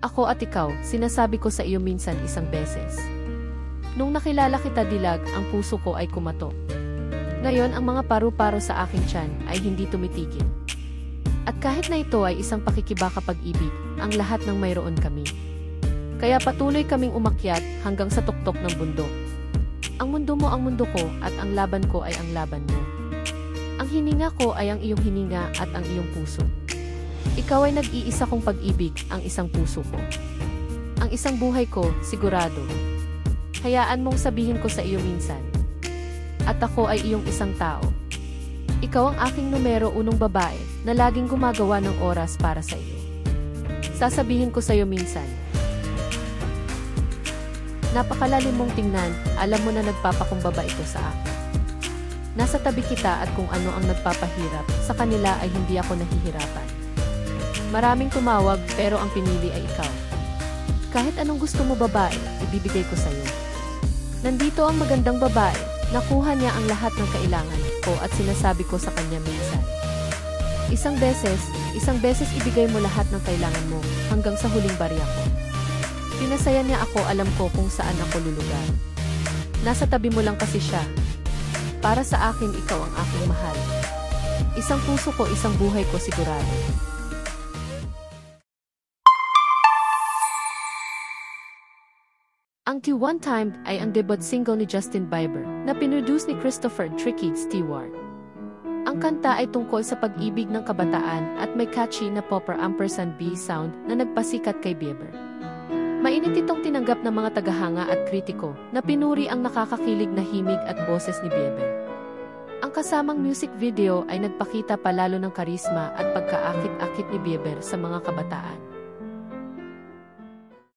Ako at ikaw, sinasabi ko sa iyo minsan isang beses. Nung nakilala kita dilag, ang puso ko ay kumatok. Ngayon ang mga paru-paro sa aking tiyan ay hindi tumitigil. At kahit na ito ay isang pakikibaka pag-ibig, ang lahat ng mayroon kami. Kaya patuloy kaming umakyat hanggang sa tuktok ng bundok. Ang mundo mo ang mundo ko at ang laban ko ay ang laban mo. Ang hininga ko ay ang iyong hininga at ang iyong puso. Ikaw ay nag-iisa kong pag-ibig, ang isang puso ko. Ang isang buhay ko, sigurado. Hayaan mong sabihin ko sa iyo minsan. At ako ay iyong isang tao. Ikaw ang aking numero unong babae na laging gumagawa ng oras para sa iyo. Sasabihin ko sa iyo minsan. Napakalalim mong tingnan, alam mo na nagpapakumbaba ito sa akin. Nasa tabi kita at kung ano ang nagpapahirap, sa kanila ay hindi ako nahihirapan. Maraming tumawag pero ang pinili ay ikaw. Kahit anong gusto mo babae, ibibigay ko sa iyo. Nandito ang magandang babae, nakuha niya ang lahat ng kailangan ko at sinasabi ko sa kanya minsan. Isang beses ibigay mo lahat ng kailangan mo hanggang sa huling barya ko. Pinasaya niya ako, alam ko kung saan ako lulugar. Nasa tabi mo lang kasi siya. Para sa akin, ikaw ang aking mahal. Isang puso ko, isang buhay ko sigurado. Ang The One Time ay ang debut single ni Justin Bieber na pinroduce ni Christopher "Tricky" Stewart. Ang kanta ay tungkol sa pag-ibig ng kabataan at may catchy na popper &B sound na nagpasikat kay Bieber. Mainit itong tinanggap ng mga tagahanga at kritiko na pinuri ang nakakakilig na himig at boses ni Bieber. Ang kasamang music video ay nagpakita palalo ng karisma at pagkaakit-akit ni Bieber sa mga kabataan.